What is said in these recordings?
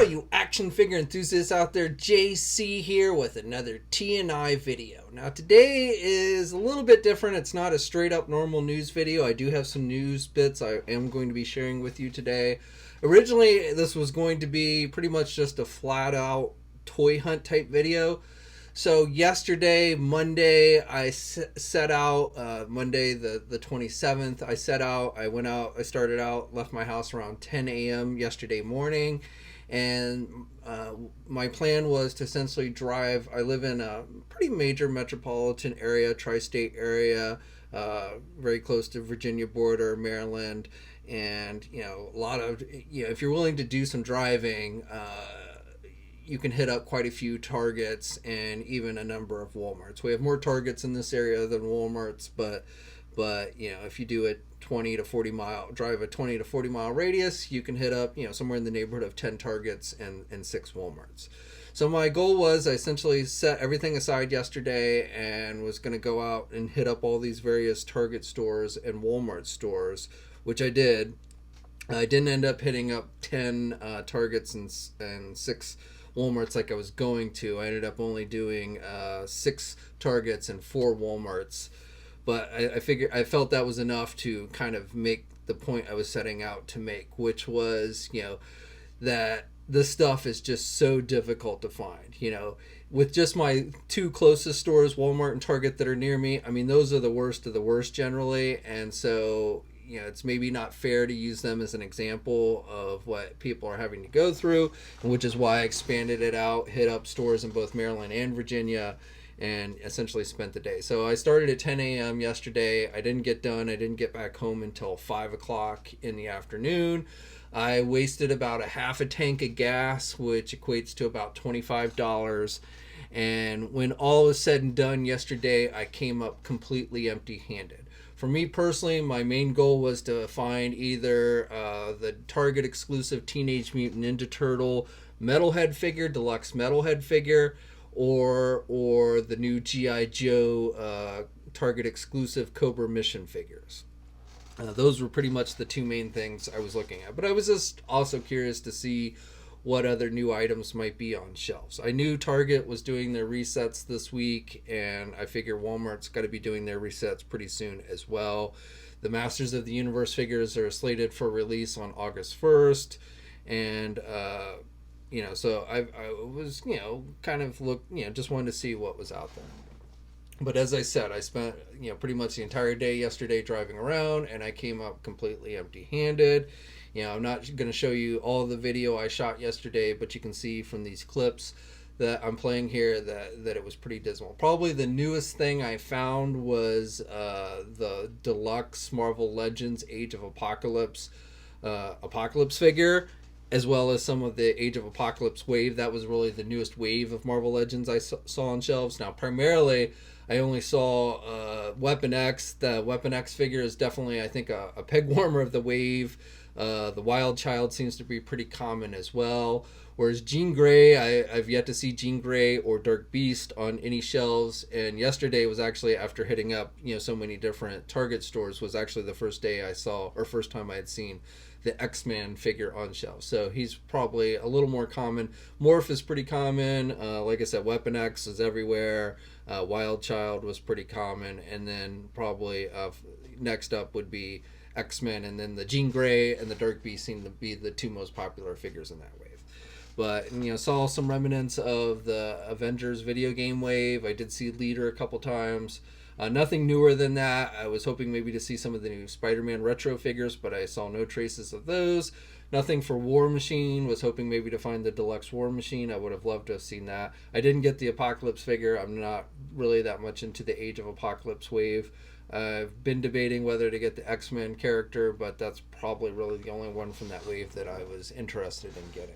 all you action figure enthusiasts out there, JC here with another TNI video. Now today is a little bit different. It's not a straight up normal news video. I do have some news bits I am going to be sharing with you today. Originally this was going to be pretty much just a flat out toy hunt type video. So yesterday, Monday, I set out, Monday the 27th, I set out, I went out, I started out, left my house around 10 a.m. yesterday morning, and my plan was to essentially drive. I live in a pretty major metropolitan area, tri-state area, very close to Virginia border, Maryland, and, a lot of, if you're willing to do some driving, you can hit up quite a few Targets and even a number of Walmarts. We have more Targets in this area than Walmarts, but if you do a 20 to 40 mile drive, a 20 to 40 mile radius, you can hit up somewhere in the neighborhood of 10 Targets and 6 Walmarts. So my goal was, I essentially set everything aside yesterday and was going to go out and hit up all these various Target stores and Walmart stores, which I did. I didn't end up hitting up 10 Targets and 6 Walmarts like I was going to. I ended up only doing 6 Targets and 4 Walmarts, but I felt that was enough to kind of make the point I was setting out to make, which was that this stuff is just so difficult to find. With just my 2 closest stores, Walmart and Target, that are near me, I mean, those are the worst of the worst generally, and so it's maybe not fair to use them as an example of what people are having to go through, which is why I expanded it out, hit up stores in both Maryland and Virginia, and essentially spent the day. So I started at 10 a.m. yesterday. I didn't get done. I didn't get back home until 5 o'clock in the afternoon. I wasted about a half a tank of gas, which equates to about $25. And when all was said and done yesterday, I came up completely empty-handed. For me personally, my main goal was to find either the Target exclusive Teenage Mutant Ninja Turtle Metalhead figure, deluxe Metalhead figure, or the new G.I. Joe Target exclusive Cobra Mission figures. Those were pretty much the 2 main things I was looking at. But I was just also curious to see what other new items might be on shelves. I knew Target was doing their resets this week, and I figure Walmart's got to be doing their resets pretty soon as well. The Masters of the Universe figures are slated for release on August 1st, and so I was kind of just wanted to see what was out there. But as I said, I spent pretty much the entire day yesterday driving around, and I came up completely empty-handed. I'm not going to show you all the video I shot yesterday, but you can see from these clips that I'm playing here that it was pretty dismal. Probably the newest thing I found was the deluxe Marvel Legends Age of Apocalypse figure, as well as some of the Age of Apocalypse wave. That was really the newest wave of Marvel Legends I saw on shelves. Now, primarily, I only saw Weapon X. The Weapon X figure is definitely, I think, a peg warmer of the wave. The Wild Child seems to be pretty common as well. Whereas Jean Grey, I've yet to see Jean Grey or Dark Beast on any shelves. And yesterday was actually, after hitting up so many different Target stores, was actually the first time I had seen the X-Men figure on shelves. So he's probably a little more common. Morph is pretty common. Like I said, Weapon X is everywhere. Wild Child was pretty common. And then probably next up would be X-Men, and then the Jean Grey and the Dark Beast seem to be the 2 most popular figures in that wave. But saw some remnants of the Avengers video game wave. I did see Leader a couple times. Nothing newer than that. I was hoping maybe to see some of the new Spider-Man retro figures, but I saw no traces of those. Nothing for War Machine. Was hoping maybe to find the deluxe War Machine. I would have loved to have seen that. I didn't get the Apocalypse figure. I'm not really that much into the Age of Apocalypse wave. I've been debating whether to get the X-Men character, but that's probably really the only one from that wave that I was interested in getting.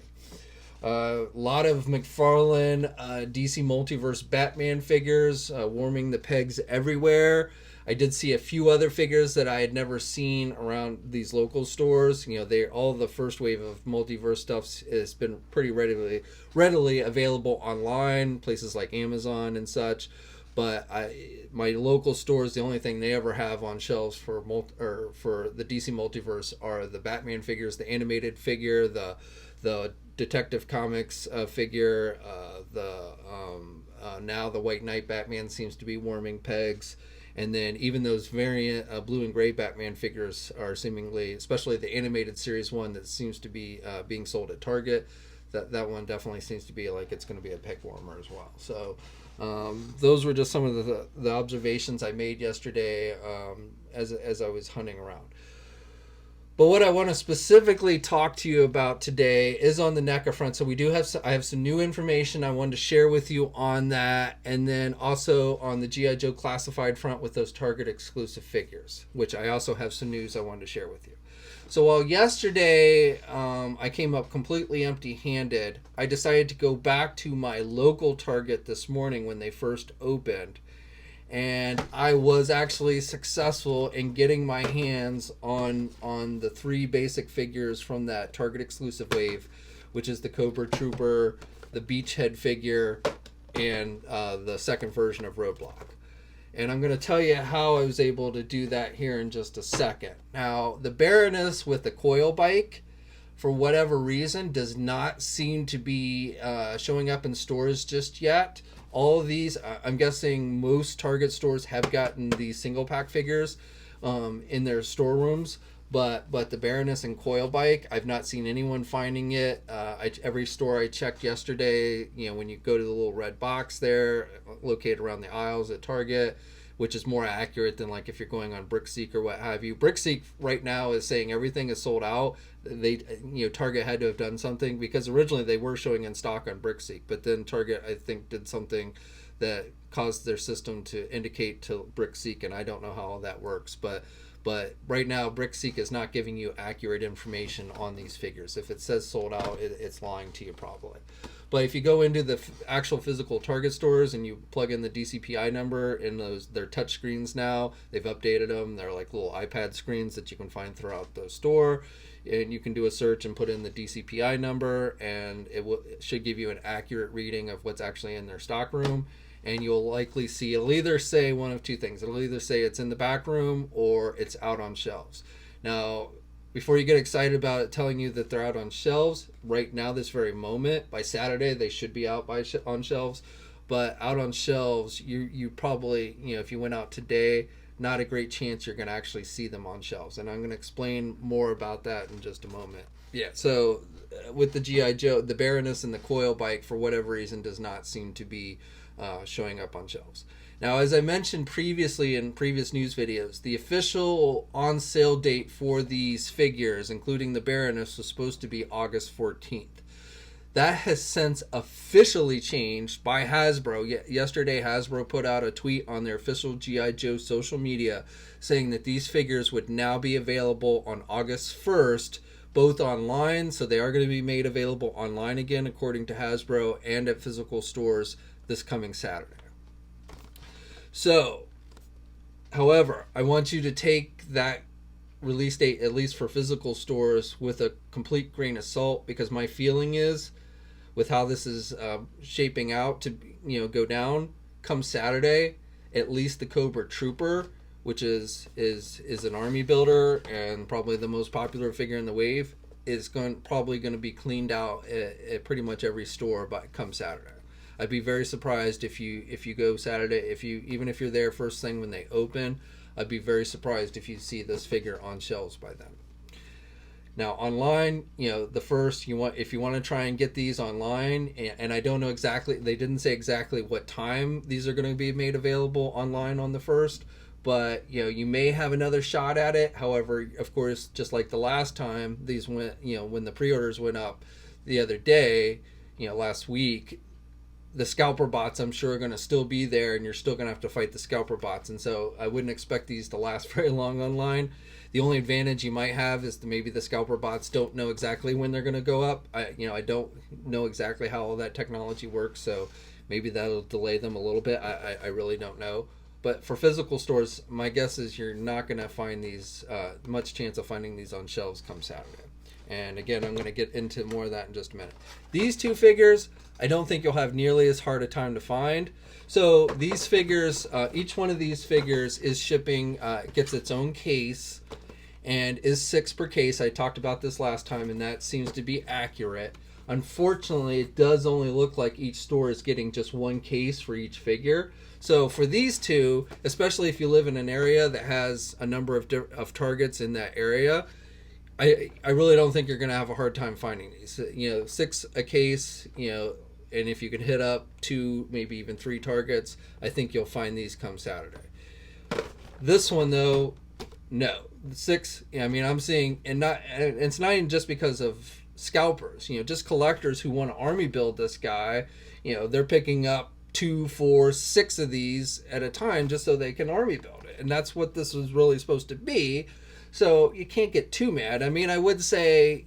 A lot of McFarlane DC Multiverse Batman figures, warming the pegs everywhere. I did see a few other figures that I had never seen around these local stores. All the first wave of multiverse stuff has been pretty readily available online, places like Amazon and such. But my local stores, the only thing they ever have on shelves for the DC Multiverse are the Batman figures, the animated figure, the the Detective Comics figure, now the White Knight Batman seems to be warming pegs. And then even those variant blue and gray Batman figures are seemingly, especially the animated series one that seems to be being sold at Target, that one definitely seems to be like it's going to be a peg warmer as well. So those were just some of the observations I made yesterday as I was hunting around. But what I want to specifically talk to you about today is on the NECA front. So I have some new information I wanted to share with you on that, and then also on the G.I. Joe classified front with those Target exclusive figures, which I also have some news I wanted to share with you. So while yesterday I came up completely empty-handed, I decided to go back to my local Target this morning when they first opened. And I was actually successful in getting my hands on the 3 basic figures from that Target exclusive wave, which is the Cobra Trooper, the Beachhead figure, and the second version of Roadblock. And I'm going to tell you how I was able to do that here in just a second. Now, the Baroness with the coil bike, for whatever reason, does not seem to be showing up in stores just yet. All of these, I'm guessing most Target stores have gotten these single pack figures in their storerooms, but the Baroness and coil bike, I've not seen anyone finding it. Every store I checked yesterday, when you go to the little red box there, located around the aisles at Target, which is more accurate than like if you're going on BrickSeek or what have you. BrickSeek right now is saying everything is sold out. Target had to have done something, because originally they were showing in stock on BrickSeek, but then Target, I think, did something that caused their system to indicate to BrickSeek, and I don't know how all that works, but right now BrickSeek is not giving you accurate information on these figures. If it says sold out, it's lying to you probably. But if you go into the actual physical Target stores and you plug in the DCPI number in they're touch screens now. They've updated them. They're like little iPad screens that you can find throughout the store. And you can do a search and put in the DCPI number, and it should give you an accurate reading of what's actually in their stock room. And you'll likely see, it'll either say one of two things. It'll either say it's in the back room or it's out on shelves. Now, before you get excited about it telling you that they're out on shelves, right now, this very moment, by Saturday, they should be out on shelves. But out on shelves, you probably, if you went out today, not a great chance you're going to actually see them on shelves. And I'm going to explain more about that in just a moment. Yeah, so with the G.I. Joe, the Baroness and the coil bike, for whatever reason, does not seem to be showing up on shelves. Now, as I mentioned previously in previous news videos, the official on-sale date for these figures, including the Baroness, was supposed to be August 14th. That has since officially changed by Hasbro. Yesterday, Hasbro put out a tweet on their official G.I. Joe social media saying that these figures would now be available on August 1st, both online, so they are going to be made available online again, according to Hasbro, and at physical stores this coming Saturday. So, however, I want you to take that release date, at least for physical stores, with a complete grain of salt, because my feeling is, with how this is shaping out to go down, come Saturday, at least the Cobra Trooper, which is an army builder and probably the most popular figure in the wave, is probably going to be cleaned out at pretty much every store come Saturday. I'd be very surprised if you go Saturday, even if you're there first thing when they open, I'd be very surprised if you see this figure on shelves by then. Now online, if you want to try and get these online, and I don't know exactly, they didn't say exactly what time these are going to be made available online on the 1st, but you may have another shot at it. However, of course, just like the last time these went, when the pre-orders went up the other day, last week, the scalper bots, I'm sure, are going to still be there, and you're still going to have to fight the scalper bots. And so I wouldn't expect these to last very long online. The only advantage you might have is that maybe the scalper bots don't know exactly when they're going to go up. I don't know exactly how all that technology works, so maybe that'll delay them a little bit. I really don't know. But for physical stores, my guess is you're not going to find these, much chance of finding these on shelves come Saturday. And again, I'm going to get into more of that in just a minute. These two figures, I don't think you'll have nearly as hard a time to find. So these figures, each one of these figures is shipping, gets its own case, and is 6 per case. I talked about this last time, and that seems to be accurate. Unfortunately, it does only look like each store is getting just 1 case for each figure. So for these two, especially if you live in an area that has a number of targets in that area, I really don't think you're going to have a hard time finding these. 6 a case, and if you can hit up 2, maybe even 3 targets, I think you'll find these come Saturday. This one though, no. 6, I'm seeing, and it's not even just because of scalpers, just collectors who want to army build this guy, they're picking up 2, 4, 6 of these at a time just so they can army build it. And that's what this was really supposed to be. So you can't get too mad. I would say,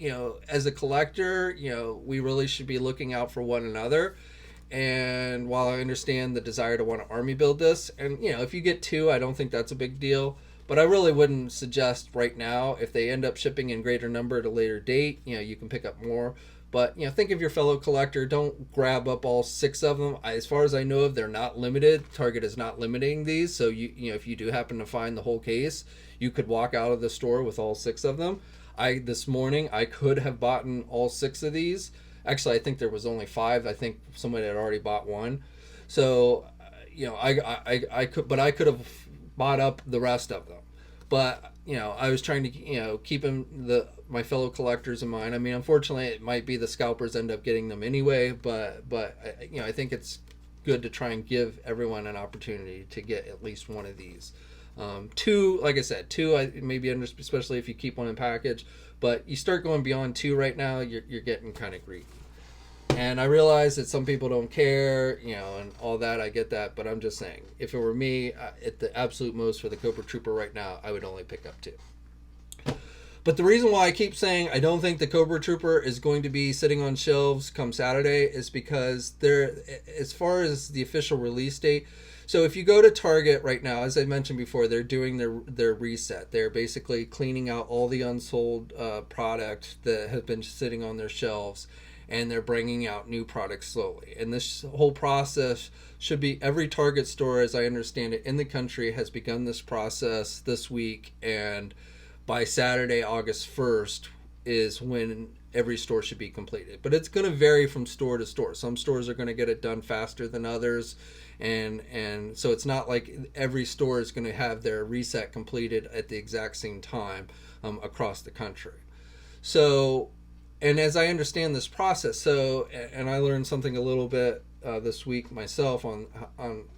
as a collector, we really should be looking out for one another. And while I understand the desire to want to army build this, and if you get 2, I don't think that's a big deal. But I really wouldn't suggest right now. If they end up shipping in greater number at a later date, you can pick up more. But think of your fellow collector. Don't grab up all 6 of them. As far as I know of, they're not limited. Target is not limiting these. So if you do happen to find the whole case, you could walk out of the store with all 6 of them. This morning I could have bought all 6 of these. Actually, I think there was only 5. I think somebody had already bought 1. So I could have bought up the rest of them. But I was trying to keep my fellow collectors in mind. Unfortunately, it might be the scalpers end up getting them anyway. But I think it's good to try and give everyone an opportunity to get at least one of these. 2, like I said, 2 maybe especially if you keep one in package. But you start going beyond 2 right now, you're getting kind of greedy. And I realize that some people don't care, and all that. I get that, but I'm just saying, if it were me, at the absolute most for the Cobra Trooper right now, I would only pick up 2. But the reason why I keep saying I don't think the Cobra Trooper is going to be sitting on shelves come Saturday is because as far as the official release date, so if you go to Target right now, as I mentioned before, they're doing their reset. They're basically cleaning out all the unsold product that has been sitting on their shelves, and they're bringing out new products slowly. And this whole process should be every Target store, as I understand it, in the country has begun this process this week, and by Saturday, August 1st is when every store should be completed. But it's going to vary from store to store. Some stores are going to get it done faster than others, and so it's not like every store is going to have their reset completed at the exact same time across the country. So, and as I understand this process, and I learned something a little bit this week myself on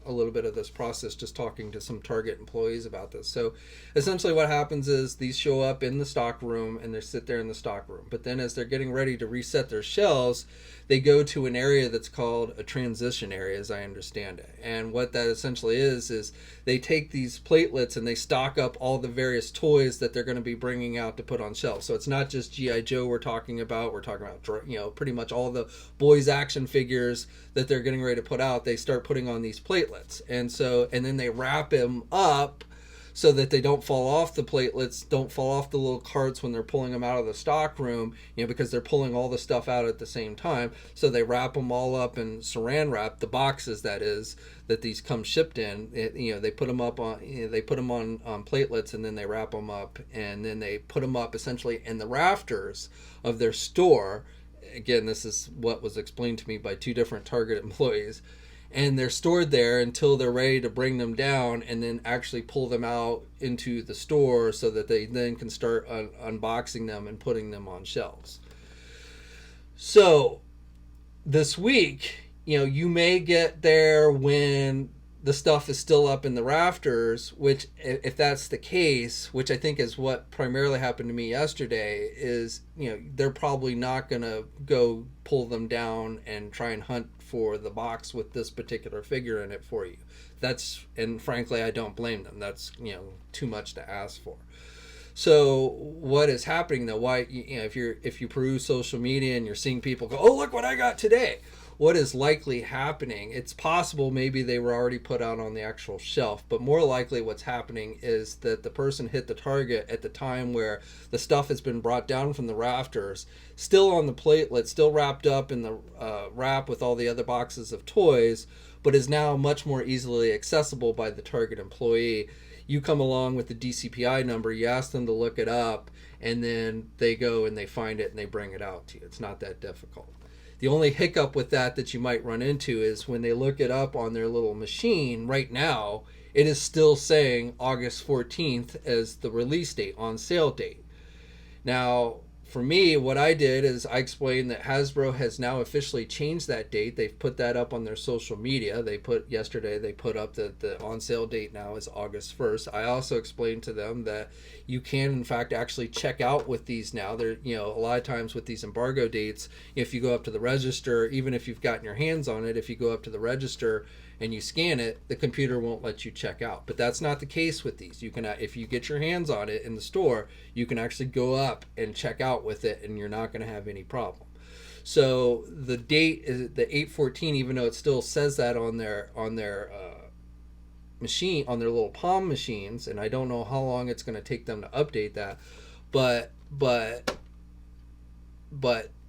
a little bit of this process, just talking to some Target employees about this. So essentially what happens is these show up in the stock room and they sit there in the stock room. But then as they're getting ready to reset their shelves, they go to an area that's called a transition area, as I understand it. And what that essentially is they take these platelets and they stock up all the various toys that they're going to be bringing out to put on shelves. So it's not just G.I. Joe we're talking about pretty much all the boys action figures that they're getting ready to put out. They start putting on these platelets, and then they wrap them up so that they don't fall off. The platelets don't fall off the little carts when they're pulling them out of the stock room, because they're pulling all the stuff out at the same time. So they wrap them all up in saran wrap, the boxes that these come shipped in. They put them up on platelets, and then they wrap them up, and then they put them up essentially in the rafters of their store. Again, this is what was explained to me by 2 different Target employees. And they're stored there until they're ready to bring them down and then actually pull them out into the store so that they then can start unboxing them and putting them on shelves. So this week, you may get there when the stuff is still up in the rafters, which, if that's the case, which I think is what primarily happened to me yesterday, is, they're probably not going to go pull them down and try and hunt for the box with this particular figure in it for you. And frankly, I don't blame them. That's, too much to ask for. So what is happening though? Why, if you peruse social media and you're seeing people go, "Oh, look what I got today," what is likely happening? It's possible maybe they were already put out on the actual shelf, but more likely what's happening is that the person hit the target at the time where the stuff has been brought down from the rafters, still on the platelet, still wrapped up in the wrap with all the other boxes of toys, but is now much more easily accessible by the Target employee. you come along with the DCPI number, you ask them to look it up, and then they go and they find it and they bring it out to you. It's not that difficult. The only hiccup with that you might run into is when they look it up on their little machine right now, it is still saying August 14th as the release date, on sale date. Now, for me, what I did is I explained that Hasbro has now officially changed that date. They've put that up on their social media. Yesterday they put up that the on sale date now is August 1st. I also explained to them that you can in fact actually check out with these now. They're, a lot of times with these embargo dates, if you go up to the register, even if you've gotten your hands on it, if you go up to the register and you scan it, the computer won't let you check out. But that's not the case with these. You can, if you get your hands on it in the store, you can actually go up and check out with it, and you're not going to have any problem. So the date is the 8/14, even though it still says that on their machine, on their little Palm machines, and I don't know how long it's going to take them to update that, but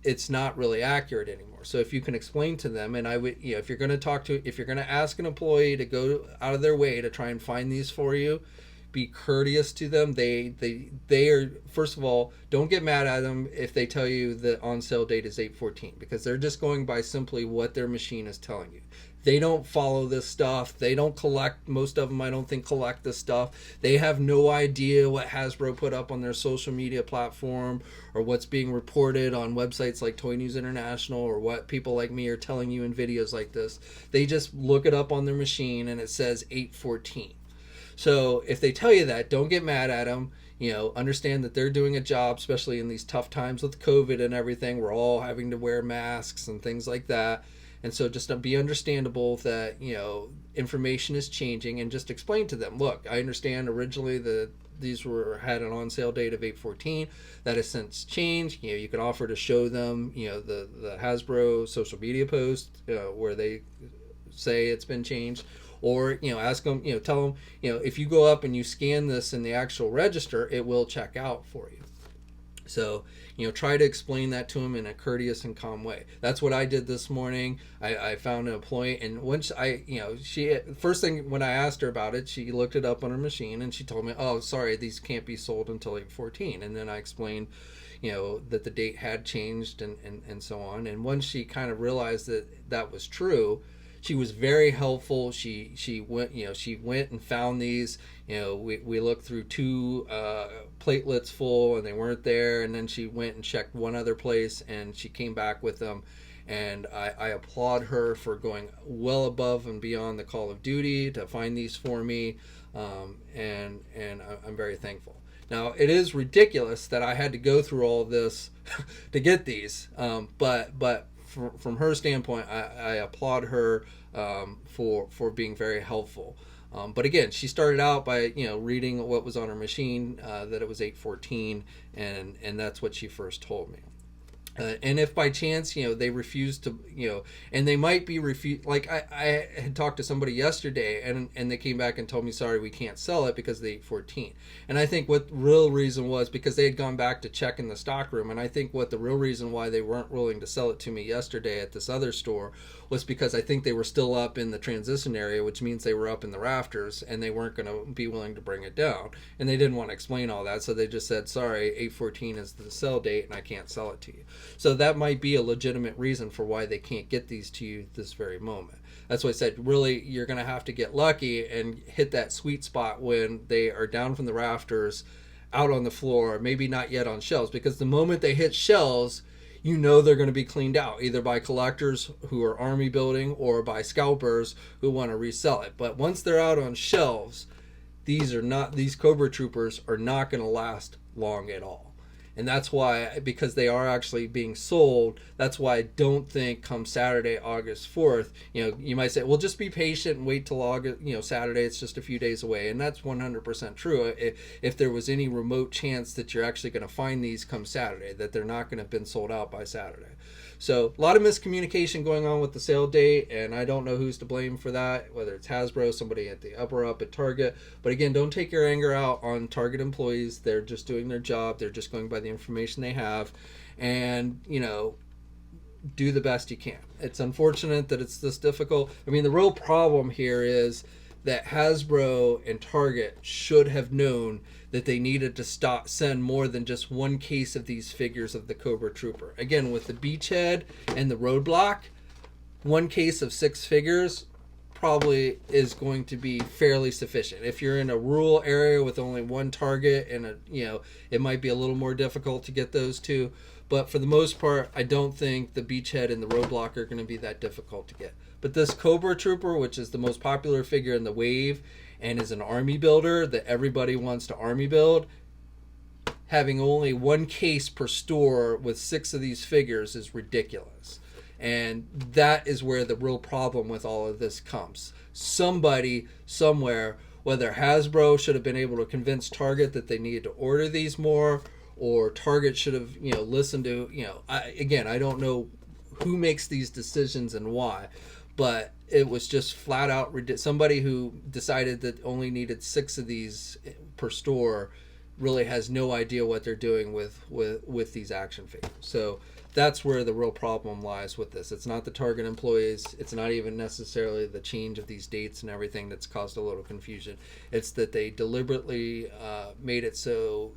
it's not really accurate anymore. So if you can explain to them, and I would, if you're going to ask an employee to go out of their way to try and find these for you, be courteous to them. They are, first of all, don't get mad at them if they tell you the on sale date is 8/14, because they're just going by simply what their machine is telling you. They don't follow this stuff. They don't collect, most of them I don't think collect this stuff. They have no idea what Hasbro put up on their social media platform, or what's being reported on websites like Toy News International, or what people like me are telling you in videos like this. They just look it up on their machine and it says 8/14. So if they tell you that, don't get mad at them. Understand that they're doing a job, especially in these tough times with COVID and everything. We're all having to wear masks and things like that. And so just be understandable that, information is changing, and just explain to them, look, I understand originally these had an on sale date of 8/14. That has since changed. You can offer to show them, the Hasbro social media post where they say it's been changed. Or, ask them, tell them, if you go up and you scan this in the actual register, it will check out for you. So, try to explain that to them in a courteous and calm way. That's what I did this morning. I found an employee, and once she, first thing when I asked her about it, she looked it up on her machine and she told me, oh, sorry, these can't be sold until 8/14. And then I explained, that the date had changed and so on. And once she kind of realized that was true, she was very helpful. She went and found these. We looked through 2 platelets full and they weren't there, and then she went and checked one other place and she came back with them. And I applaud her for going well above and beyond the call of duty to find these for me, and I'm very thankful. Now, it is ridiculous that I had to go through all this to get these, but from her standpoint, I applaud her for being very helpful. But again, she started out by reading what was on her machine, that it was 8/14, and that's what she first told me. And if by chance, they refuse to, and they might be like I had talked to somebody yesterday and they came back and told me, sorry, we can't sell it because of the 8/14. And I think what real reason was because they had gone back to check in the stock room. And I think what the real reason why they weren't willing to sell it to me yesterday at this other store was because I think they were still up in the transition area, which means they were up in the rafters and they weren't going to be willing to bring it down. And they didn't want to explain all that. So they just said, sorry, 8/14 is the sell date and I can't sell it to you. So that might be a legitimate reason for why they can't get these to you this very moment. That's why I said, really, you're going to have to get lucky and hit that sweet spot when they are down from the rafters, out on the floor, maybe not yet on shelves, because the moment they hit shelves, they're going to be cleaned out, either by collectors who are army building or by scalpers who want to resell it. But once they're out on shelves, these Cobra Troopers are not going to last long at all. And that's why, because they are actually being sold, that's why I don't think come Saturday, August 4th, you might say, well, just be patient and wait till August, Saturday, it's just a few days away. And that's 100% true. If there was any remote chance that you're actually going to find these come Saturday, that they're not going to have been sold out by Saturday. So a lot of miscommunication going on with the sale date, and I don't know who's to blame for that, whether it's Hasbro, somebody at the upper up at Target. But again, don't take your anger out on Target employees. They're just doing their job. They're just going by the information they have, and do the best you can. It's unfortunate that it's this difficult. I mean, the real problem here is that Hasbro and Target should have known that they needed to send more than just one case of these figures of the Cobra Trooper. Again, with the Beachhead and the Roadblock, one case of 6 figures probably is going to be fairly sufficient. If you're in a rural area with only one target and it might be a little more difficult to get those two, but for the most part, I don't think the Beachhead and the Roadblock are going to be that difficult to get. But this Cobra Trooper, which is the most popular figure in the wave and is an army builder that everybody wants to army build, having only one case per store with 6 of these figures is ridiculous. And that is where the real problem with all of this comes. Somebody, somewhere, whether Hasbro should have been able to convince Target that they needed to order these more, or Target should have, listened to, I don't know who makes these decisions and why, but it was just flat out somebody who decided that only needed 6 of these per store really has no idea what they're doing with these action figures. So that's where the real problem lies with this. It's not the Target employees. It's not even necessarily the change of these dates and everything that's caused a little confusion. It's that they deliberately made it so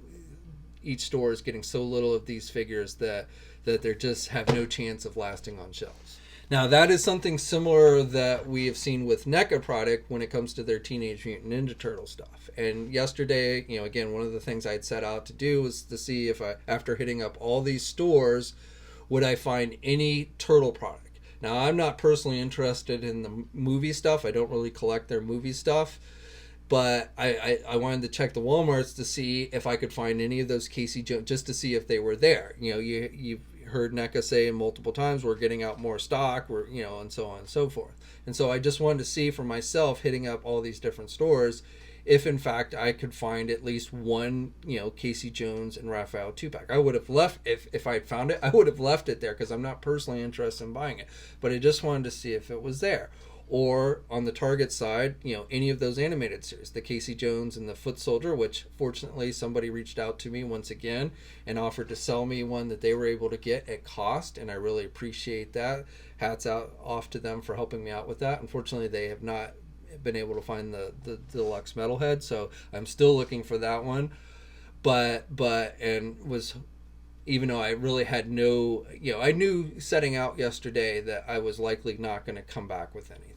each store is getting so little of these figures that they just have no chance of lasting on shelves. Now, that is something similar that we have seen with NECA product when it comes to their Teenage Mutant Ninja Turtle stuff. And yesterday, again, one of the things I'd set out to do was to see if after hitting up all these stores, would I find any turtle product. Now, I'm not personally interested in the movie stuff. I don't really collect their movie stuff. But I wanted to check the Walmarts to see if I could find any of those Casey Jones, just to see if they were there. You've heard NECA say multiple times, we're getting out more stock, and so on and so forth. And so I just wanted to see for myself, hitting up all these different stores, if in fact I could find at least one, Casey Jones and Raphael 2-pack. I would have left, if I had found it, I would have left it there because I'm not personally interested in buying it. But I just wanted to see if it was there. Or on the Target side, any of those animated series, the Casey Jones and the Foot Soldier, which fortunately somebody reached out to me once again and offered to sell me one that they were able to get at cost, and I really appreciate that. Hats off to them for helping me out with that. Unfortunately, they have not been able to find the deluxe metalhead, so I'm still looking for that one. Even though I really had no, I knew setting out yesterday that I was likely not going to come back with anything.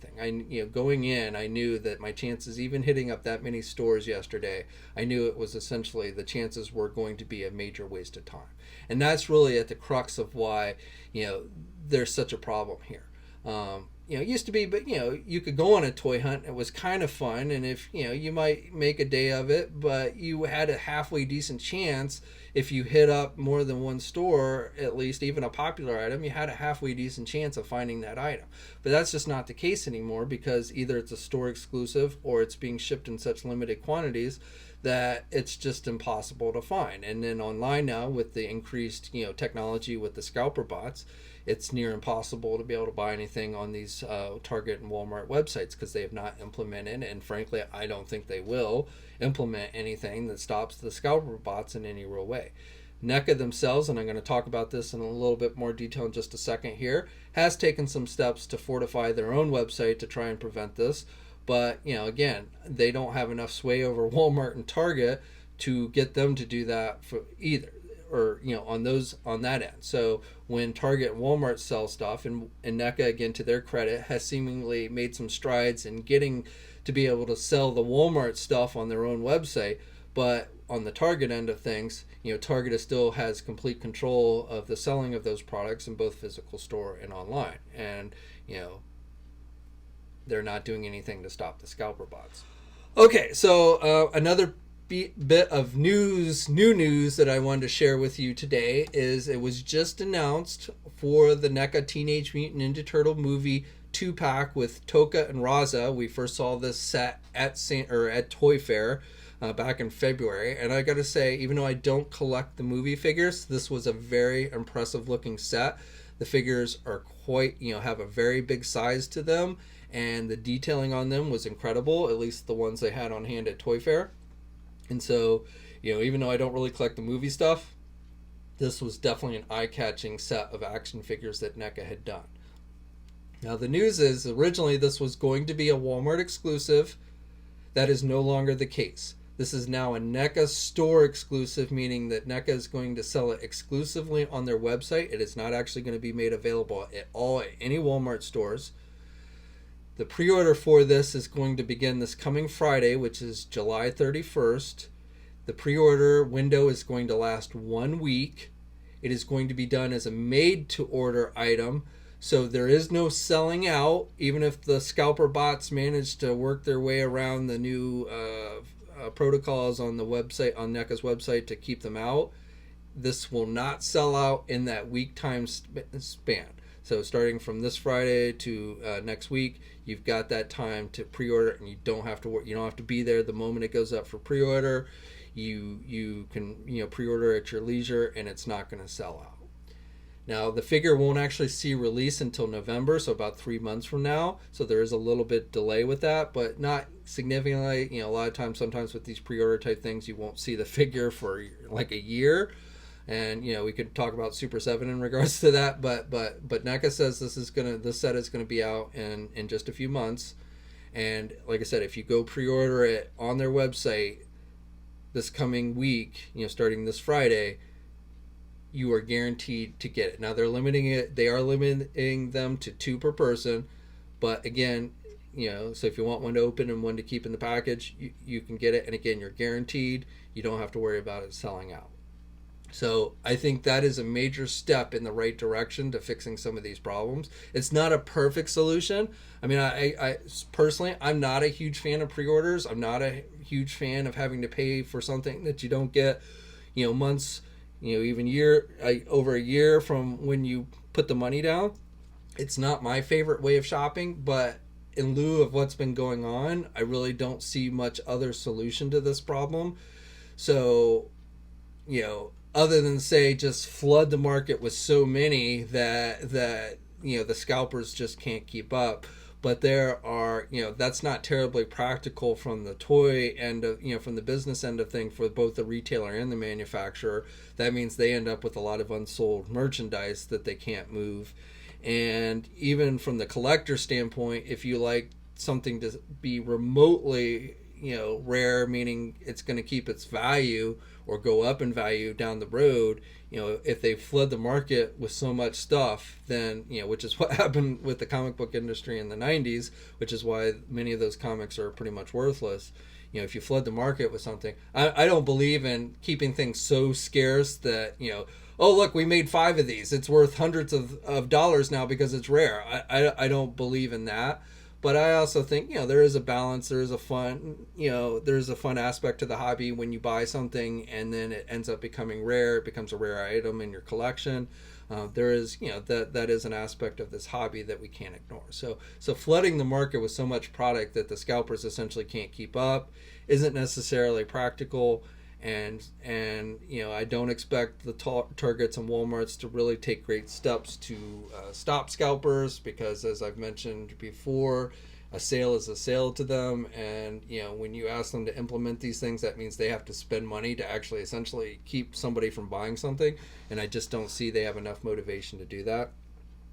Going in, I knew that my chances, even hitting up that many stores yesterday, I knew it was essentially the chances were going to be a major waste of time. And that's really at the crux of why, there's such a problem here. It used to be, but you could go on a toy hunt. It was kind of fun, and if you might make a day of it, but you had a halfway decent chance if you hit up more than one store, at least even a popular item, you had a halfway decent chance of finding that item. But that's just not the case anymore, because either it's a store exclusive or it's being shipped in such limited quantities that it's just impossible to find. And then online now, with the increased technology with the scalper bots, it's near impossible to be able to buy anything on these Target and Walmart websites, because they have not implemented, and frankly I don't think they will implement, anything that stops the scalper bots in any real way. NECA themselves, and I'm going to talk about this in a little bit more detail in just a second here, has taken some steps to fortify their own website to try and prevent this. But again, they don't have enough sway over Walmart and Target to get them to do that for either, or on that end. So when Target and Walmart sell stuff, and NECA, again to their credit, has seemingly made some strides in getting to be able to sell the Walmart stuff on their own website, but on the Target end of things, Target still has complete control of the selling of those products in both physical store and online, and they're not doing anything to stop the scalper bots. Okay, so another bit of new news that I wanted to share with you today is it was just announced for the NECA Teenage Mutant Ninja Turtle movie 2-pack with Toka and Raza. We first saw this set at Toy Fair back in February, and I gotta say, even though I don't collect the movie figures, this was a very impressive looking set. The figures are quite, have a very big size to them, and the detailing on them was incredible, at least the ones they had on hand at Toy Fair. And so, even though I don't really collect the movie stuff, this was definitely an eye-catching set of action figures that NECA had done. Now, the news is, originally this was going to be a Walmart exclusive That is no longer the case. This is now a NECA store exclusive, meaning that NECA is going to sell it exclusively on their website. It is not actually going to be made available at all at any Walmart stores. The pre-order for this is going to begin this coming Friday, which is July 31st. The pre-order window is going to last 1 week. It is going to be done as a made-to-order item, so there is no selling out. Even if the scalper bots manage to work their way around the new protocols on the website, on NECA's website, to keep them out, this will not sell out in that week time span. So starting from this Friday to next week, you've got that time to pre-order, and you don't have to work. You don't have to be there the moment it goes up for pre-order. You can pre-order at your leisure, and it's not going to sell out. Now the figure won't actually see release until November, so about 3 months from now. So there is a little bit delay with that, but not significantly. A lot of times, sometimes with these pre-order type things, you won't see the figure for like a year. And we could talk about Super 7 in regards to that, but NECA says this set is gonna be out in just a few months. And like I said, if you go pre-order it on their website this coming week, starting this Friday, you are guaranteed to get it. Now they are limiting them to 2 per person, but again, so if you want one to open and one to keep in the package, you can get it. And again, you're guaranteed. You don't have to worry about it selling out. So I think that is a major step in the right direction to fixing some of these problems. It's not a perfect solution. I mean, I personally, I'm not a huge fan of pre-orders. I'm not a huge fan of having to pay for something that you don't get, months, even over a year from when you put the money down. It's not my favorite way of shopping, but in lieu of what's been going on, I really don't see much other solution to this problem. So, other than say just flood the market with so many that the scalpers just can't keep up. But there are, that's not terribly practical from the toy end of, from the business end of thing for both the retailer and the manufacturer. That means they end up with a lot of unsold merchandise that they can't move. And even from the collector standpoint, if you like something to be remotely rare, meaning it's going to keep its value or go up in value down the road, if they flood the market with so much stuff, then, which is what happened with the comic book industry in the 90s, which is why many of those comics are pretty much worthless. If you flood the market with something, I don't believe in keeping things so scarce that, oh, look, we made 5 of these. It's worth hundreds of dollars now because it's rare. I don't believe in that. But I also think, there is a balance. There is a fun, there's a fun aspect to the hobby when you buy something and then it ends up becoming rare. It becomes a rare item in your collection. There is, that is an aspect of this hobby that we can't ignore. So flooding the market with so much product that the scalpers essentially can't keep up isn't necessarily practical. And I don't expect the Targets and Walmarts to really take great steps to stop scalpers, because as I've mentioned before, a sale is a sale to them, and when you ask them to implement these things, that means they have to spend money to actually essentially keep somebody from buying something, and I just don't see they have enough motivation to do that.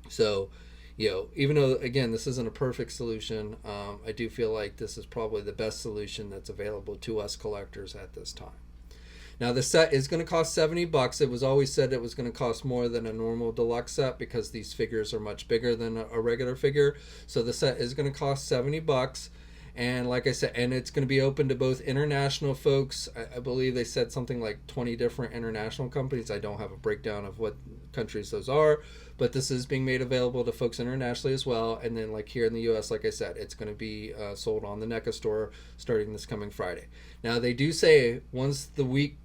So even though, again, this isn't a perfect solution, I do feel like this is probably the best solution that's available to us collectors at this time. Now the set is going to cost $70. It was always said it was going to cost more than a normal deluxe set because these figures are much bigger than a regular figure. So the set is going to cost $70. And like I said, and it's going to be open to both international folks. I believe they said something like 20 different international companies. I don't have a breakdown of what countries those are, but this is being made available to folks internationally as well. And then like here in the US, like I said, it's going to be sold on the NECA store starting this coming Friday. Now they do say once the week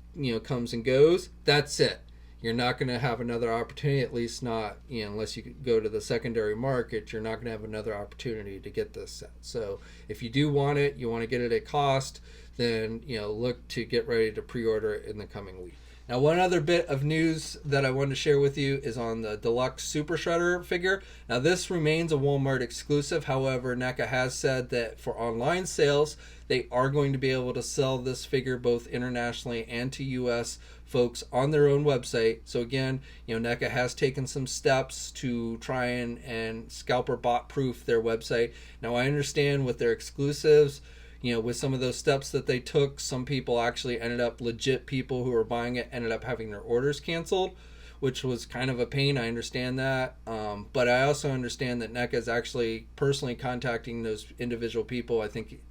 comes and goes, that's it. You're not going to have another opportunity, at least not, unless you go to the secondary market, you're not going to have another opportunity to get this set. So if you do want it, you want to get it at cost, then, look to get ready to pre-order it in the coming week. Now, one other bit of news that I wanted to share with you is on the Deluxe Super Shredder figure. Now, this remains a Walmart exclusive. However, NECA has said that for online sales, they are going to be able to sell this figure both internationally and to U.S. folks on their own website. So again, NECA has taken some steps to try and scalper bot proof their website. Now, I understand with their exclusives, with some of those steps that they took, some people actually ended up, legit people who were buying it ended up having their orders canceled, which was kind of a pain. I understand that. But I also understand that NECA is actually personally contacting those individual people. I think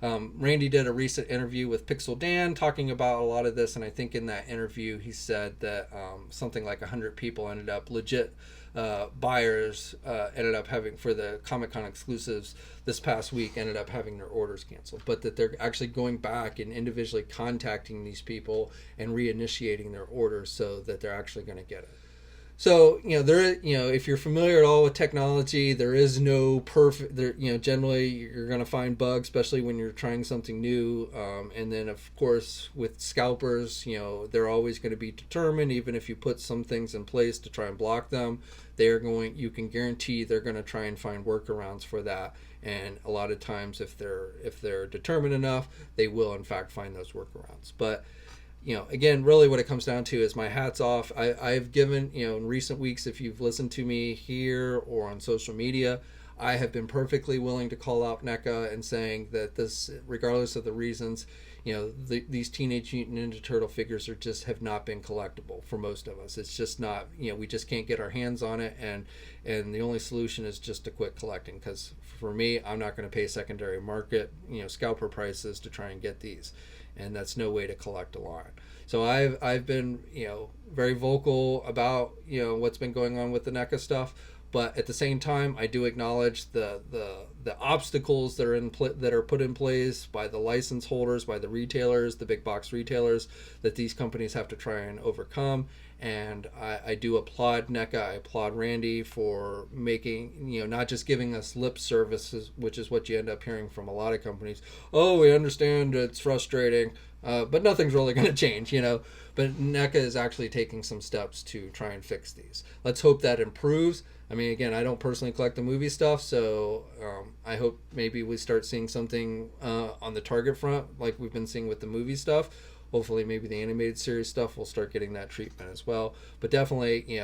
Randy did a recent interview with Pixel Dan talking about a lot of this, and I think in that interview he said that something like 100 people ended up, legit buyers ended up having, for the Comic-Con exclusives this past week, ended up having their orders canceled, but that they're actually going back and individually contacting these people and reinitiating their orders so that they're actually going to get it. So, if you're familiar at all with technology, there is no perfect, generally you're going to find bugs, especially when you're trying something new. And then, of course, with scalpers, they're always going to be determined, even if you put some things in place to try and block them, you can guarantee they're going to try and find workarounds for that. And a lot of times, if they're determined enough, they will, in fact, find those workarounds. But again, really what it comes down to is my hat's off. I've given, in recent weeks, if you've listened to me here or on social media, I have been perfectly willing to call out NECA and saying that this, regardless of the reasons, these Teenage Mutant Ninja Turtle figures have not been collectible for most of us. It's just not, we just can't get our hands on it, and the only solution is just to quit collecting, because for me, I'm not going to pay secondary market, scalper prices to try and get these. And that's no way to collect a line. So I've been very vocal about what's been going on with the NECA stuff, but at the same time I do acknowledge the obstacles that are put in place by the license holders, by the retailers, the big box retailers, that these companies have to try and overcome. And I do applaud NECA. I applaud Randy for making, not just giving us lip services, which is what you end up hearing from a lot of companies. Oh, we understand it's frustrating, but nothing's really going to change, But NECA is actually taking some steps to try and fix these. Let's hope that improves. I mean, again, I don't personally collect the movie stuff, so I hope maybe we start seeing something on the Target front like we've been seeing with the movie stuff. Hopefully maybe the animated series stuff will start getting that treatment as well. But definitely,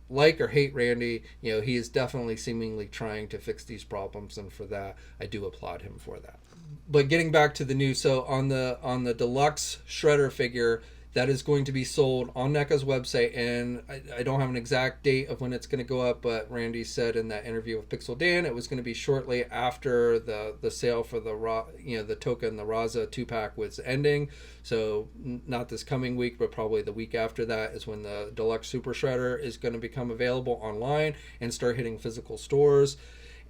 like or hate Randy, he is definitely seemingly trying to fix these problems, and for that, I do applaud him for that. But getting back to the news, so on the deluxe Shredder figure, that is going to be sold on NECA's website, and I don't have an exact date of when it's going to go up, but Randy said in that interview with Pixel Dan it was going to be shortly after the sale for the Toka and the Raza 2-pack was ending. So not this coming week, but probably the week after that is when the Deluxe Super Shredder is going to become available online and start hitting physical stores.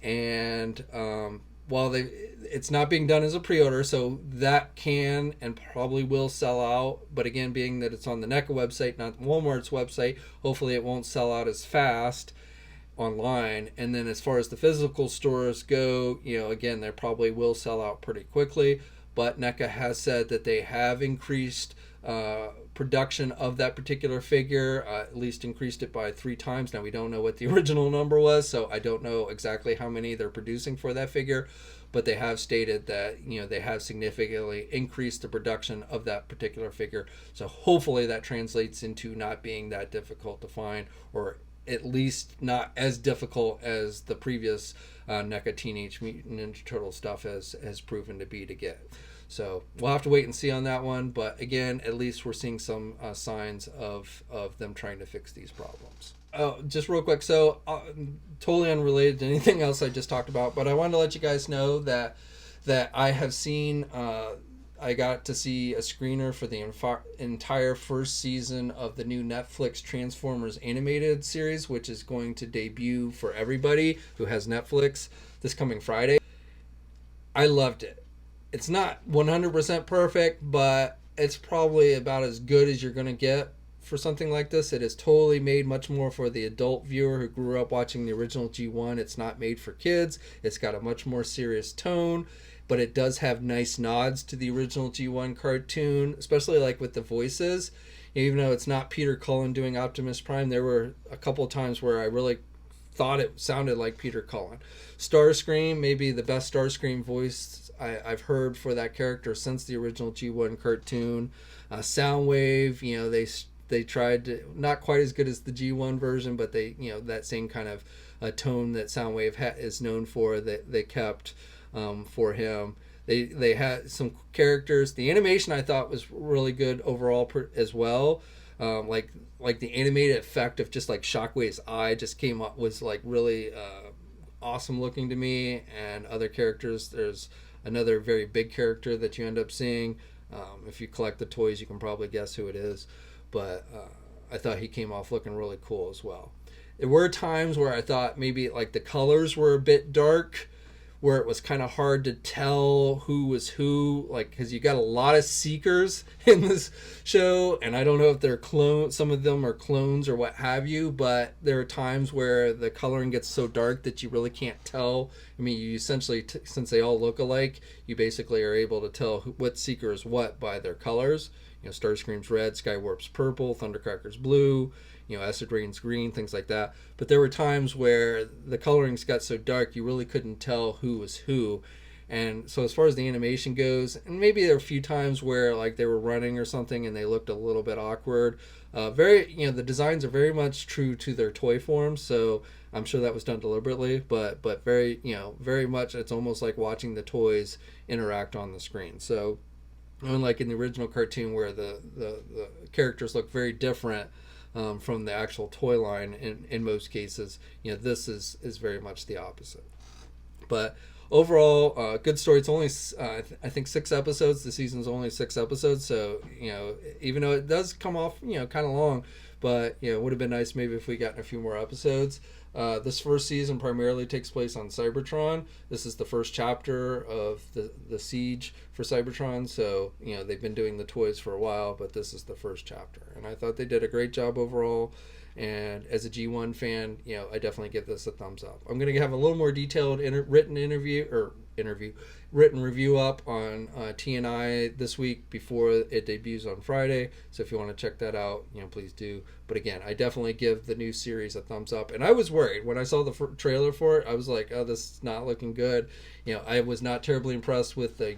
And while it's not being done as a pre-order, so that can and probably will sell out, but again, being that it's on the NECA website, not Walmart's website, hopefully it won't sell out as fast online. And then as far as the physical stores go, again, they probably will sell out pretty quickly, but NECA has said that they have increased production of that particular figure, at least increased it by 3 times. Now, we don't know what the original number was, so I don't know exactly how many they're producing for that figure, but they have stated that they have significantly increased the production of that particular figure. So hopefully that translates into not being that difficult to find, or at least not as difficult as the previous NECA Teenage Mutant Ninja Turtle stuff has proven to be to get. So we'll have to wait and see on that one. But again, at least we're seeing some signs of them trying to fix these problems. Oh, just real quick. So totally unrelated to anything else I just talked about, but I wanted to let you guys know that I have seen, I got to see a screener for the entire first season of the new Netflix Transformers animated series, which is going to debut for everybody who has Netflix this coming Friday. I loved it. It's not 100% perfect, but it's probably about as good as you're going to get for something like this. It is totally made much more for the adult viewer who grew up watching the original G1. It's not made for kids. It's got a much more serious tone, but it does have nice nods to the original G1 cartoon, especially like with the voices. Even though it's not Peter Cullen doing Optimus Prime, there were a couple of times where I really thought it sounded like Peter Cullen. Starscream, maybe the best Starscream voice I've heard for that character since the original G1 cartoon. Soundwave, they tried to, not quite as good as the G1 version, but they, that same kind of tone that Soundwave is known for, that they kept for him. They had some characters. The animation I thought was really good overall as well. Like the animated effect of just like Shockwave's eye just came up was like really awesome looking to me. And other characters, there's another very big character that you end up seeing. If you collect the toys, you can probably guess who it is. But I thought he came off looking really cool as well. There were times where I thought maybe like the colors were a bit dark, where it was kind of hard to tell who was who, like, because you got a lot of seekers in this show, and I don't know if they're clones, some of them are clones or what have you, but there are times where the coloring gets so dark that you really can't tell. I mean, you essentially, since they all look alike, you basically are able to tell what seeker is what by their colors. You know, Starscream's red, Skywarp's purple, Thundercracker's blue, you know, Acid Rain's green, things like that. But there were times where the colorings got so dark you really couldn't tell who was who. And so as far as the animation goes, and maybe there were a few times where like they were running or something and they looked a little bit awkward. The designs are very much true to their toy form, so I'm sure that was done deliberately, but very, very much it's almost like watching the toys interact on the screen. So unlike in the original cartoon where the characters look very different from the actual toy line in most cases, this is very much the opposite. But overall, good story. It's only I think 6 episodes. The season's only 6 episodes, so even though it does come off kind of long, but it would have been nice maybe if we gotten a few more episodes. This first season primarily takes place on Cybertron. This is the first chapter of the siege for Cybertron, so they've been doing the toys for a while, but this is the first chapter, and I thought they did a great job overall. And as a G1 fan, I definitely give this a thumbs up. I'm going to have a little more detailed written review up on TNI this week before it debuts on Friday. So if you want to check that out, please do. But again, I definitely give the new series a thumbs up. And I was worried when I saw the trailer for it. I was like, oh, this is not looking good. I was not terribly impressed with the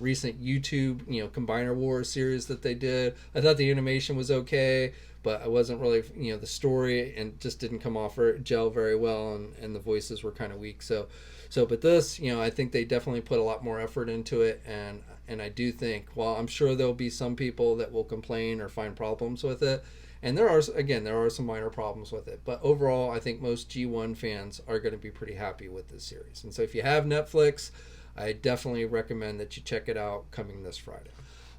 recent YouTube, Combiner Wars series that they did. I thought the animation was okay, but I wasn't really, the story and just didn't come off or gel very well, and the voices were kind of weak. But this, I think they definitely put a lot more effort into it, and I do think, while I'm sure there'll be some people that will complain or find problems with it, and there are some minor problems with it, but overall, I think most G1 fans are going to be pretty happy with this series. And so if you have Netflix, I definitely recommend that you check it out coming this Friday.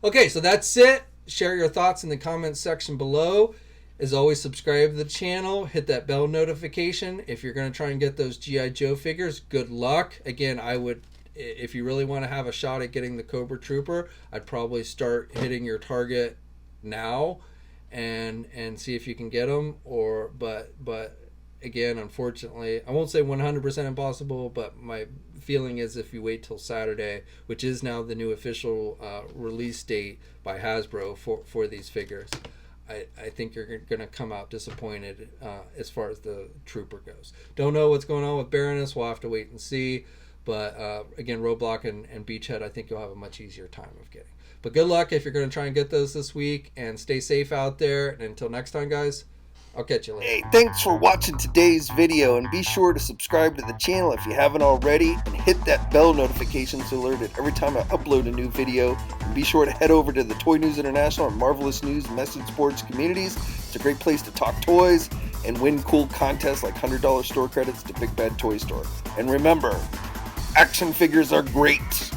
Okay, so that's it. Share your thoughts in the comments section below. As always, subscribe to the channel. Hit that bell notification. If you're going to try and get those G.I. Joe figures, good luck. Again, I would, if you really want to have a shot at getting the Cobra Trooper, I'd probably start hitting your target now and see if you can get them. But again, unfortunately, I won't say 100% impossible, but my feeling is if you wait till Saturday, which is now the new official release date by Hasbro for these figures, I think you're going to come out disappointed as far as the Trooper goes. Don't know what's going on with Baroness. We'll have to wait and see. But again, Roadblock and Beachhead, I think you'll have a much easier time of getting. But good luck if you're going to try and get those this week, and stay safe out there. And until next time, guys, I'll catch you later. Hey, thanks for watching today's video, and be sure to subscribe to the channel if you haven't already, and hit that bell notification so alerted every time I upload a new video. And be sure to head over to the Toy News International and Marvelous News Message Boards communities. It's a great place to talk toys and win cool contests like $100 store credits to Big Bad Toy Store. And remember, action figures are great.